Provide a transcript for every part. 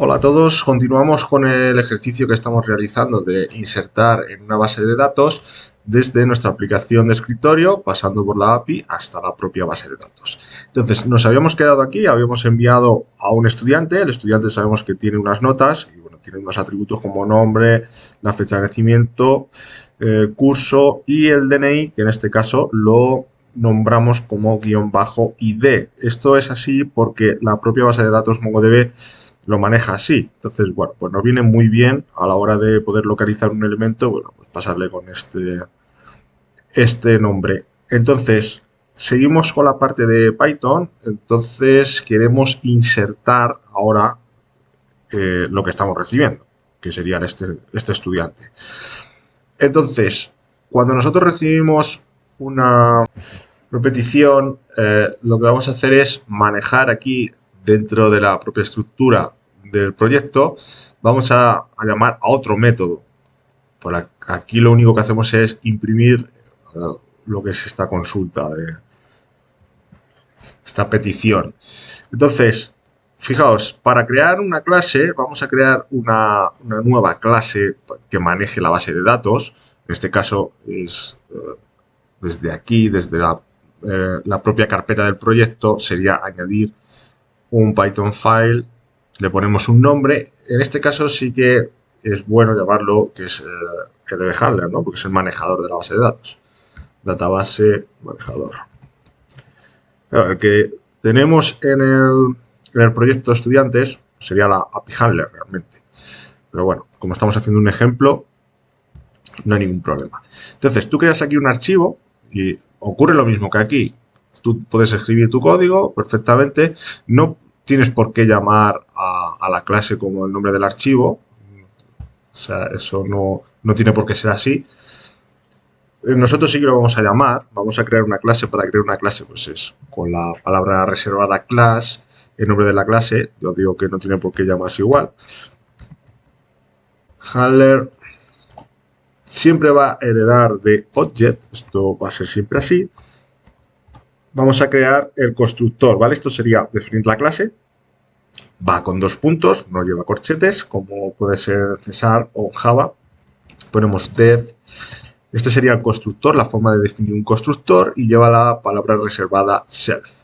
Hola a todos, continuamos con el ejercicio que estamos realizando de insertar en una base de datos desde nuestra aplicación de escritorio, pasando por la API hasta la propia base de datos. Entonces, nos habíamos quedado aquí, habíamos enviado a un estudiante, el estudiante sabemos que tiene unas notas, y bueno, tiene unos atributos como nombre, la fecha de nacimiento, curso y el DNI, que en este caso lo nombramos como _ID. Esto es así porque la propia base de datos MongoDB lo maneja así. Entonces, bueno, pues nos viene muy bien a la hora de poder localizar un elemento, bueno, pues pasarle con este nombre. Entonces, seguimos con la parte de Python. Entonces, queremos insertar ahora lo que estamos recibiendo, que sería este estudiante. Entonces, cuando nosotros recibimos una petición, lo que vamos a hacer es manejar aquí dentro de la propia estructura del proyecto, vamos a llamar a otro método. Aquí lo único que hacemos es imprimir lo que es esta consulta, de esta petición. Entonces, fijaos, para crear una clase vamos a crear una nueva clase que maneje la base de datos. En este caso es desde aquí, desde la propia carpeta del proyecto, sería añadir un Python file, le ponemos un nombre. En este caso sí que es bueno llamarlo que es el handler, ¿no? Porque es el manejador de la base de datos. Database manejador. Claro, el que tenemos en el proyecto estudiantes sería la API Handler realmente. Pero bueno, como estamos haciendo un ejemplo, no hay ningún problema. Entonces, tú creas aquí un archivo y ocurre lo mismo que aquí. Tú puedes escribir tu código perfectamente, no tienes por qué llamar a la clase como el nombre del archivo, o sea, eso no tiene por qué ser así. Nosotros sí que lo vamos a llamar, vamos a crear una clase. Para crear una clase, pues es con la palabra reservada class, el nombre de la clase. Yo digo que no tiene por qué llamarse igual. Handler siempre va a heredar de object, esto va a ser siempre así. Vamos a crear el constructor, ¿vale? Esto sería definir la clase, va con dos puntos, no lleva corchetes, como puede ser César o Java. Ponemos dev. Este sería el constructor, la forma de definir un constructor, y lleva la palabra reservada self,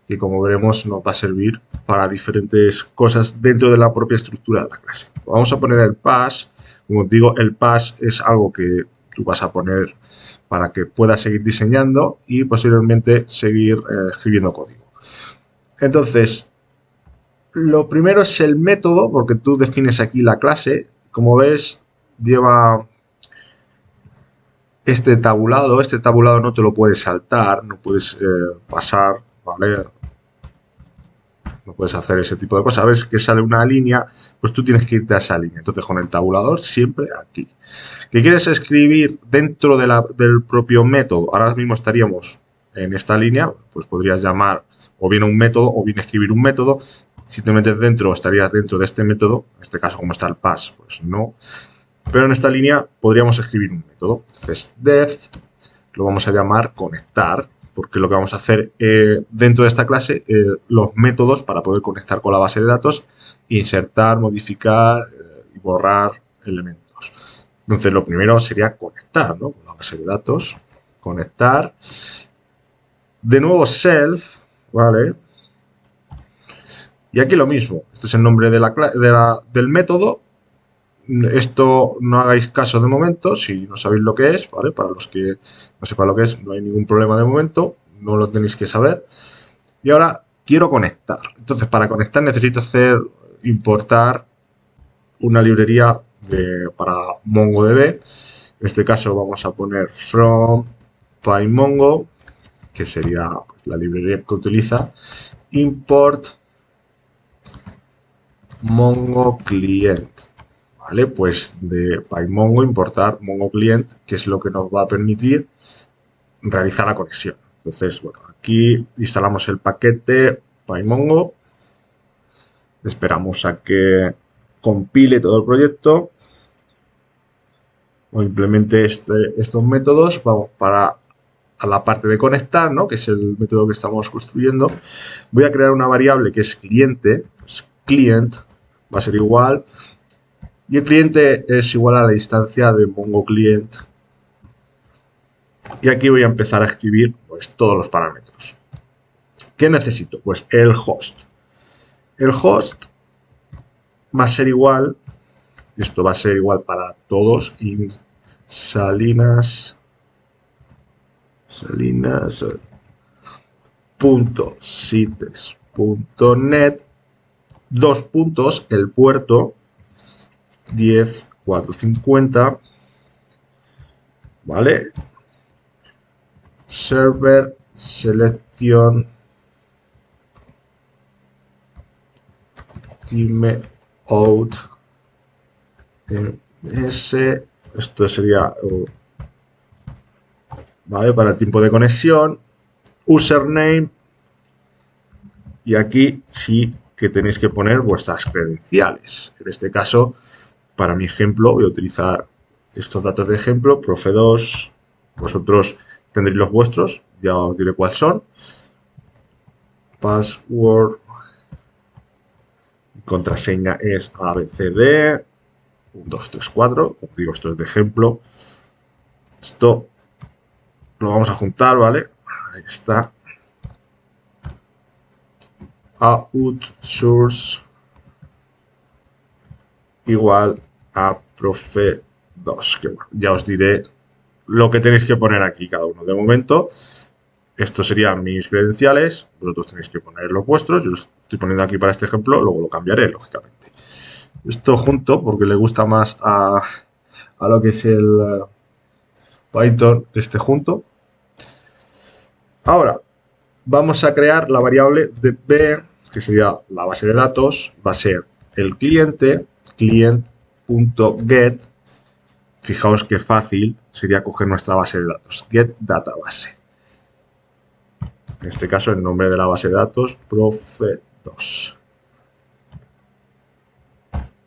que como veremos nos va a servir para diferentes cosas dentro de la propia estructura de la clase. Vamos a poner el pass. Como os digo, el pass es algo que tú vas a poner para que puedas seguir diseñando y posteriormente seguir escribiendo código. Entonces, lo primero es el método, porque tú defines aquí la clase. Como ves, lleva este tabulado. Este tabulado no te lo puedes saltar, no puedes pasar, ¿vale? No puedes hacer ese tipo de cosas. Ves que sale una línea, pues tú tienes que irte a esa línea. Entonces, con el tabulador siempre aquí. ¿Qué quieres escribir dentro del propio método? Ahora mismo estaríamos en esta línea, pues podrías llamar o bien un método o bien escribir un método. Si te metes dentro, estarías dentro de este método. En este caso, como está el pass, pues no. Pero en esta línea podríamos escribir un método. Entonces, def, lo vamos a llamar conectar, porque lo que vamos a hacer dentro de esta clase, los métodos para poder conectar con la base de datos, insertar, modificar y borrar elementos. Entonces, lo primero sería conectar, ¿no? Con la base de datos, conectar. De nuevo, self, ¿vale? Y aquí lo mismo. Este es el nombre del método. Esto no hagáis caso de momento si no sabéis lo que es, ¿vale? Para los que no sepan lo que es, no hay ningún problema de momento, no lo tenéis que saber. Y ahora quiero conectar. Entonces, para conectar necesito importar una librería para MongoDB. En este caso vamos a poner from PyMongo, que sería la librería que utiliza, import Mongo Client. ¿Vale? Pues de PyMongo importar Mongo Client, que es lo que nos va a permitir realizar la conexión. Entonces, bueno, aquí instalamos el paquete PyMongo, esperamos a que compile todo el proyecto o implemente estos métodos. Vamos a la parte de conectar, ¿no? Que es el método que estamos construyendo. Voy a crear una variable que es cliente, pues client, va a ser igual. Y el cliente es igual a la instancia de Mongo Client. Y aquí voy a empezar a escribir pues, todos los parámetros. ¿Qué necesito? Pues el host. El host va a ser igual, esto va a ser igual para todos, y salinas.sites.net, dos puntos, el puerto 10450, ¿vale? Server selection timeout ms, esto sería ¿vale? Para el tiempo de conexión, username, y aquí sí que tenéis que poner vuestras credenciales. En este caso, para mi ejemplo, voy a utilizar estos datos de ejemplo, profe2, vosotros tendréis los vuestros, ya os diré cuáles son. Password, contraseña es abcd, 1, 2, 3, 4, como digo, esto es de ejemplo. Esto lo vamos a juntar, ¿vale? Ahí está. Outsource igual a profe2, que bueno, ya os diré lo que tenéis que poner aquí cada uno. De momento, estos serían mis credenciales, vosotros tenéis que poner los vuestros, yo los estoy poniendo aquí para este ejemplo, luego lo cambiaré, lógicamente. Esto junto, porque le gusta más a lo que es el Python, que esté junto. Ahora, vamos a crear la variable de B, que sería la base de datos, va a ser el cliente, client.get, fijaos qué fácil sería coger nuestra base de datos, get database. En este caso el nombre de la base de datos, profe2.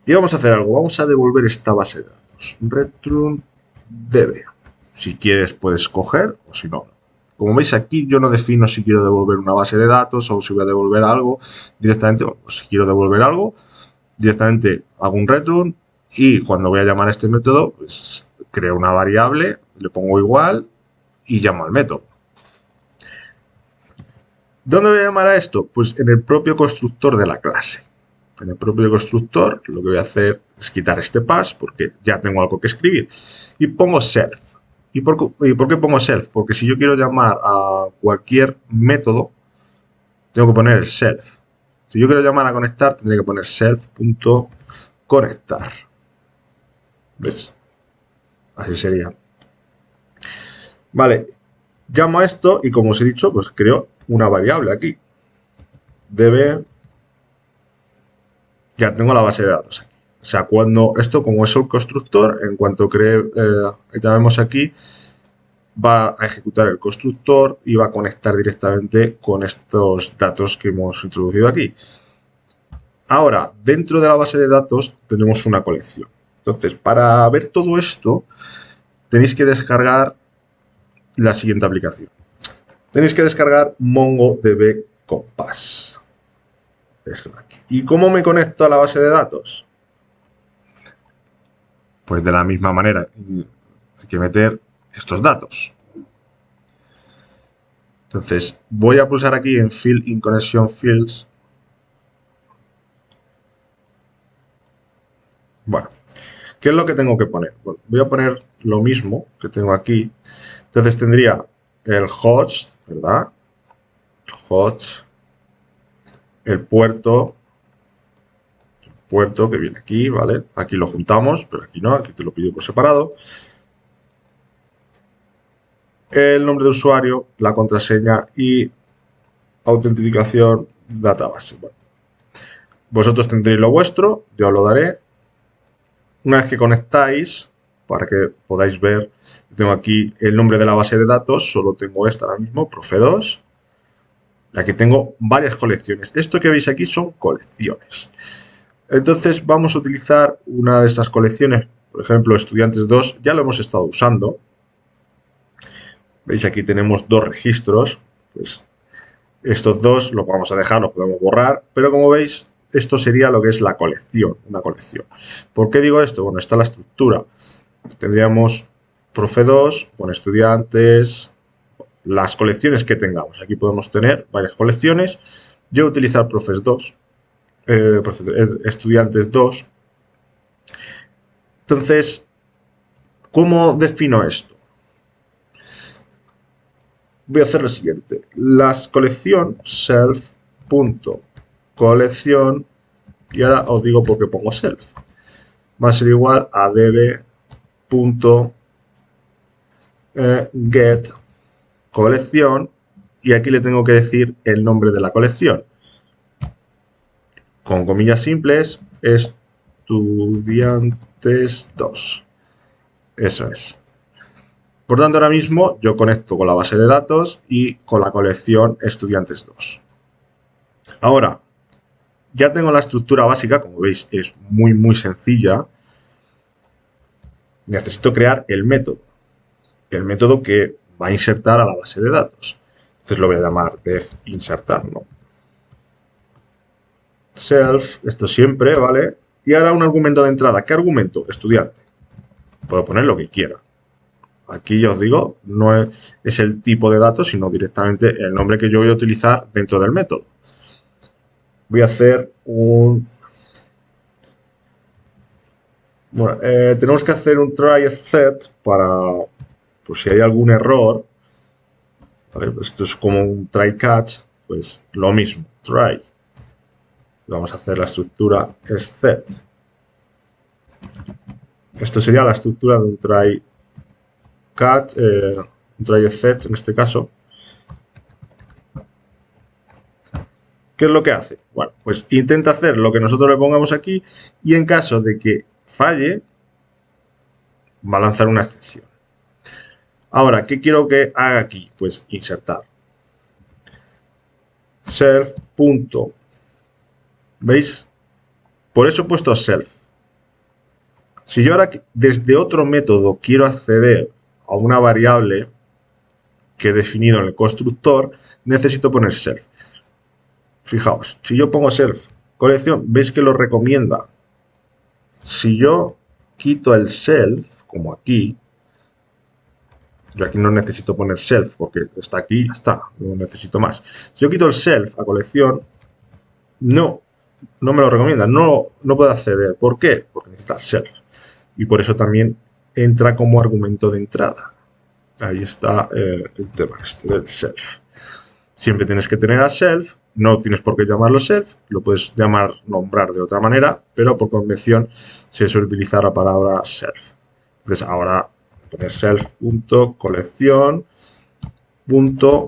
Y vamos a hacer algo, vamos a devolver esta base de datos, return db. Si quieres puedes coger o si no. Como veis aquí yo no defino si quiero devolver una base de datos o si voy a devolver algo directamente. Bueno, pues si quiero devolver algo, directamente hago un return y cuando voy a llamar a este método, pues creo una variable, le pongo igual y llamo al método. ¿Dónde voy a llamar a esto? Pues en el propio constructor de la clase. En el propio constructor lo que voy a hacer es quitar este pass porque ya tengo algo que escribir y pongo self. ¿Y por qué pongo self? Porque si yo quiero llamar a cualquier método, tengo que poner el self. Si yo quiero llamar a conectar, tendría que poner self.conectar. ¿Ves? Así sería. Vale, llamo a esto y como os he dicho, pues creo una variable aquí. Debe... Ya tengo la base de datos aquí. O sea, cuando esto, como es el constructor, en cuanto llamemos aquí, va a ejecutar el constructor y va a conectar directamente con estos datos que hemos introducido aquí. Ahora, dentro de la base de datos tenemos una colección. Entonces, para ver todo esto, tenéis que descargar la siguiente aplicación. Tenéis que descargar MongoDB Compass. Esto de aquí. ¿Y cómo me conecto a la base de datos? Pues de la misma manera. Hay que meter estos datos. Entonces, voy a pulsar aquí en Field in Connection Fields. Bueno, ¿qué es lo que tengo que poner? Bueno, voy a poner lo mismo que tengo aquí. Entonces tendría el host, ¿verdad? El host, el puerto que viene aquí, ¿vale? Aquí lo juntamos, pero aquí no, aquí te lo pido por separado. El nombre de usuario, la contraseña y autenticación database. Bueno, vosotros tendréis lo vuestro, yo os lo daré. Una vez que conectáis, para que podáis ver, tengo aquí el nombre de la base de datos, solo tengo esta ahora mismo, profe2. Aquí tengo varias colecciones. Esto que veis aquí son colecciones. Entonces vamos a utilizar una de estas colecciones, por ejemplo, estudiantes 2, ya lo hemos estado usando. Veis aquí tenemos dos registros, pues estos dos los vamos a dejar, los podemos borrar, pero como veis esto sería lo que es la colección, una colección. ¿Por qué digo esto? Bueno, está la estructura. Tendríamos profe2 con estudiantes, las colecciones que tengamos. Aquí podemos tener varias colecciones. Yo voy a utilizar profes2, estudiantes 2. Entonces, ¿cómo defino esto? Voy a hacer lo siguiente. Las colección self.colección, y ahora os digo por qué pongo self. Va a ser igual a db.get colección, y aquí le tengo que decir el nombre de la colección. Con comillas simples, estudiantes 2. Eso es. Por tanto, ahora mismo yo conecto con la base de datos y con la colección estudiantes 2. Ahora, ya tengo la estructura básica, como veis, es muy sencilla. Necesito crear el método que va a insertar a la base de datos. Entonces lo voy a llamar def insertar, ¿no? Self, esto siempre, ¿vale? Y ahora un argumento de entrada. ¿Qué argumento? Estudiante. Puedo poner lo que quiera. Aquí ya os digo, no es el tipo de datos, sino directamente el nombre que yo voy a utilizar dentro del método. Voy a hacer un... Bueno, tenemos que hacer un try set para, pues si hay algún error, ¿vale? Pues esto es como un try catch, pues lo mismo, try. Vamos a hacer la estructura set. Esto sería la estructura de un try catch, un try set en este caso. ¿Qué es lo que hace? Bueno, pues intenta hacer lo que nosotros le pongamos aquí, y en caso de que falle, va a lanzar una excepción. Ahora, ¿qué quiero que haga aquí? Pues insertar. Self. ¿Veis? Por eso he puesto self. Si yo ahora desde otro método quiero acceder a una variable que he definido en el constructor, necesito poner self. Fijaos, si yo pongo self colección, veis que lo recomienda. Si yo quito el self, como aquí, yo aquí no necesito poner self porque está aquí, ya está, no necesito más. Si yo quito el self a colección, no me lo recomienda, no puedo acceder. ¿Por qué? Porque necesita self. Y por eso también entra como argumento de entrada. Ahí está el tema este del self. Siempre tienes que tener a self, no tienes por qué llamarlo self, lo puedes nombrar de otra manera, pero por convención se suele utilizar la palabra self. Entonces ahora poner self.colección,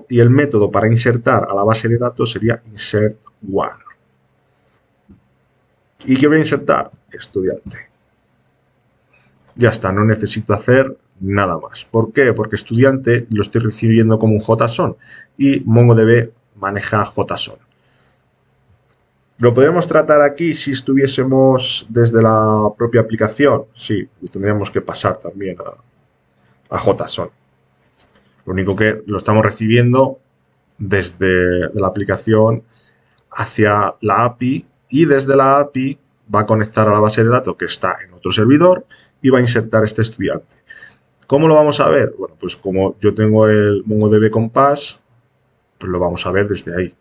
y el método para insertar a la base de datos sería insert one. ¿Y qué voy a insertar? Estudiante. Ya está, no necesito hacer nada más. ¿Por qué? Porque estudiante lo estoy recibiendo como un JSON y MongoDB maneja JSON. ¿Lo podríamos tratar aquí si estuviésemos desde la propia aplicación? Sí, tendríamos que pasar también a JSON. Lo único que lo estamos recibiendo desde la aplicación hacia la API, y desde la API va a conectar a la base de datos que está en otro servidor y va a insertar este estudiante. ¿Cómo lo vamos a ver? Bueno, pues como yo tengo el MongoDB Compass, pues lo vamos a ver desde ahí.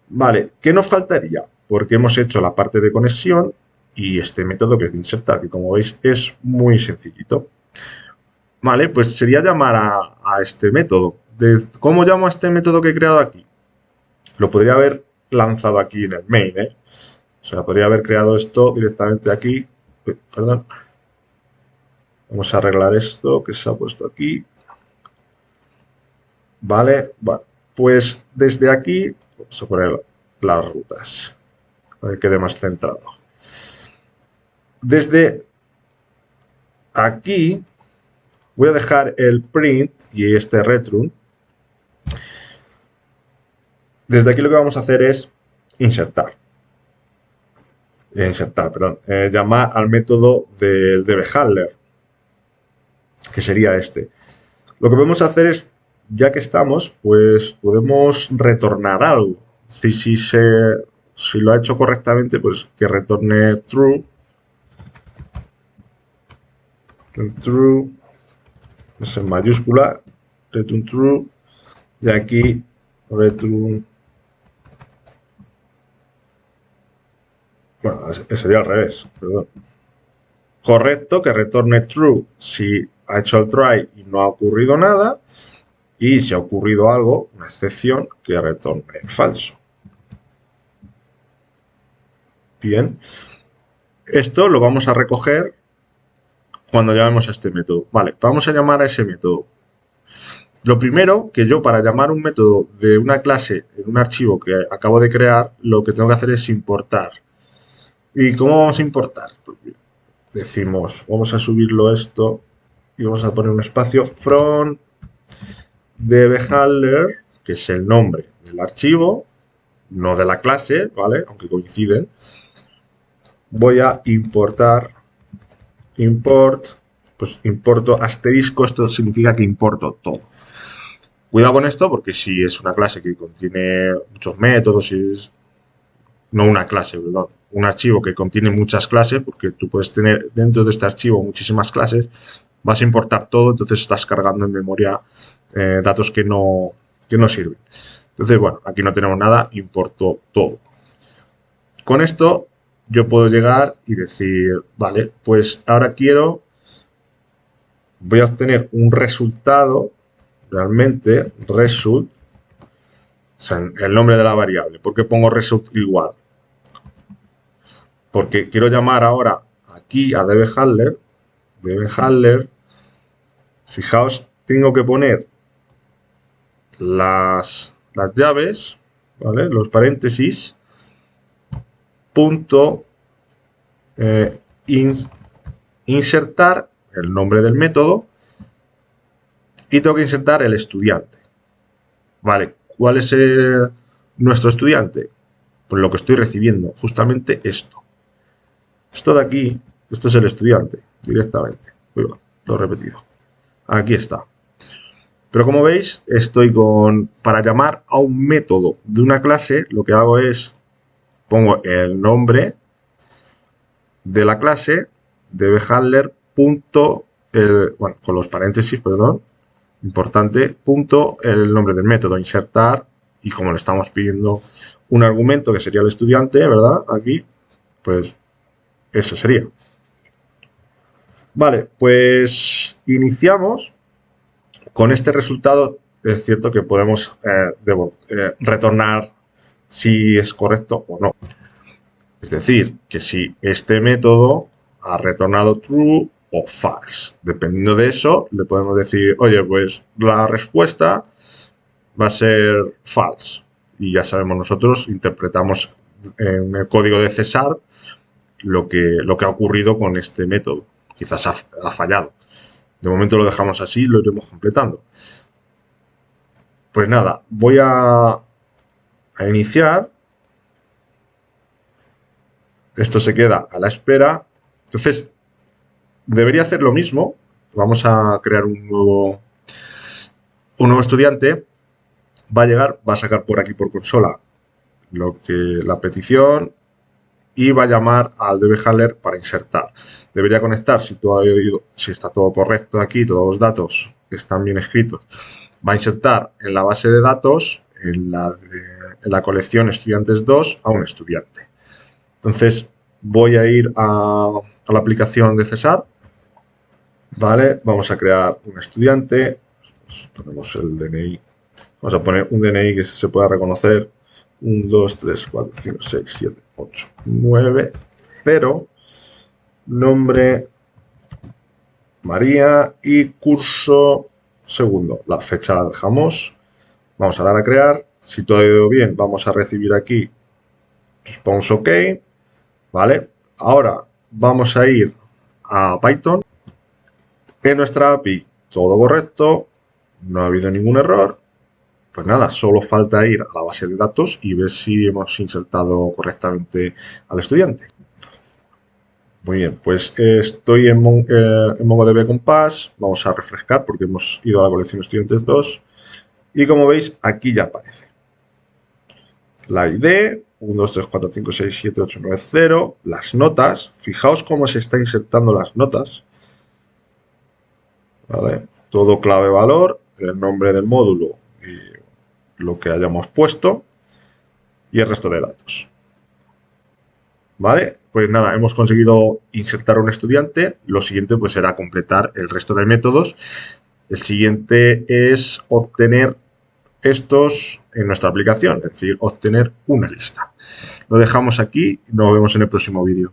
Vale, ¿qué nos faltaría? Porque hemos hecho la parte de conexión y este método que es de insertar, que como veis es muy sencillito. Vale, pues sería llamar a este método. ¿Cómo llamo a este método que he creado aquí? Lo podría haber lanzado aquí en el main, ¿eh? O sea, podría haber creado esto directamente aquí. Perdón. Vamos a arreglar esto que se ha puesto aquí. Vale, bueno, pues desde aquí vamos a poner las rutas para que quede más centrado. Desde aquí voy a dejar el print y este return. Desde aquí lo que vamos a hacer es insertar. Llamar al método del dbHandler, que sería este. Lo que podemos hacer es, ya que estamos, pues podemos retornar algo. Si si lo ha hecho correctamente, pues que retorne true. True. Es en mayúscula. Return true. Y aquí return. Bueno, sería al revés, perdón. Correcto, que retorne true si ha hecho el try y no ha ocurrido nada. Y si ha ocurrido algo, una excepción, que retorne falso. Bien. Esto lo vamos a recoger cuando llamemos a este método. Vale, vamos a llamar a ese método. Lo primero, que yo para llamar un método de una clase en un archivo que acabo de crear, lo que tengo que hacer es importar. ¿Y cómo vamos a importar? Decimos, vamos a subirlo esto y vamos a poner un espacio from dbHandler, que es el nombre del archivo, no de la clase, ¿vale? Aunque coinciden. Voy a importar, pues importo asterisco, esto significa que importo todo. Cuidado con esto porque si es una clase que contiene muchos métodos, no una clase, perdón, un archivo que contiene muchas clases, porque tú puedes tener dentro de este archivo muchísimas clases, vas a importar todo, entonces estás cargando en memoria datos que no sirven. Entonces, bueno, aquí no tenemos nada, importo todo. Con esto yo puedo llegar y decir, vale, pues ahora voy a obtener un resultado, realmente, result, o sea, el nombre de la variable. ¿Por qué pongo result igual? Porque quiero llamar ahora aquí a dbHandler. dbHandler, fijaos, tengo que poner las llaves, ¿vale? Los paréntesis, punto, insertar el nombre del método y tengo que insertar el estudiante. Vale, ¿cuál es nuestro estudiante? Pues lo que estoy recibiendo, justamente esto. Esto de aquí, esto es el estudiante, directamente. Lo he repetido. Aquí está. Pero como veis, para llamar a un método de una clase, lo que hago es, pongo el nombre de la clase, dbHandler, bueno, con los paréntesis, perdón, importante, punto, el nombre del método, insertar, y como le estamos pidiendo un argumento que sería el estudiante, ¿verdad? Aquí, pues eso sería. Vale, pues iniciamos. Con este resultado es cierto que podemos retornar si es correcto o no. Es decir, que si este método ha retornado true o false. Dependiendo de eso, le podemos decir, oye, pues la respuesta va a ser false. Y ya sabemos nosotros, interpretamos en el código de César lo que ha ocurrido con este método. Quizás ha fallado. De momento lo dejamos así, lo iremos completando. Pues nada, voy a iniciar. Esto se queda a la espera. Entonces, debería hacer lo mismo. Vamos a crear un nuevo estudiante. Va a llegar, va a sacar por aquí por consola la petición y va a llamar al dbHandler para insertar. Debería conectar si está todo correcto aquí, todos los datos están bien escritos. Va a insertar en la base de datos, en la colección estudiantes 2, a un estudiante. Entonces voy a ir a la aplicación de César. Vale, vamos a crear un estudiante. Ponemos el DNI. Vamos a poner un DNI que se pueda reconocer. 1, 2, 3, 4, 5, 6, 7, 8, 9, 0. Nombre María y curso segundo. La fecha la dejamos. Vamos a dar a crear. Si todo ha ido bien, vamos a recibir aquí response OK. Vale. Ahora vamos a ir a Python. En nuestra API todo correcto. No ha habido ningún error. Pues nada, solo falta ir a la base de datos y ver si hemos insertado correctamente al estudiante. Muy bien, pues estoy en MongoDB Compass. Vamos a refrescar porque hemos ido a la colección estudiantes 2. Y como veis, aquí ya aparece la ID, 1, 2, 3, 4, 5, 6, 7, 8, 9, 0. Las notas. Fijaos cómo se está insertando las notas. ¿Vale? Todo clave valor, el nombre del módulo y lo que hayamos puesto y el resto de datos. ¿Vale? Pues nada, hemos conseguido insertar a un estudiante. Lo siguiente pues será completar el resto de métodos. El siguiente es obtener estos en nuestra aplicación, es decir, obtener una lista. Lo dejamos aquí y nos vemos en el próximo vídeo.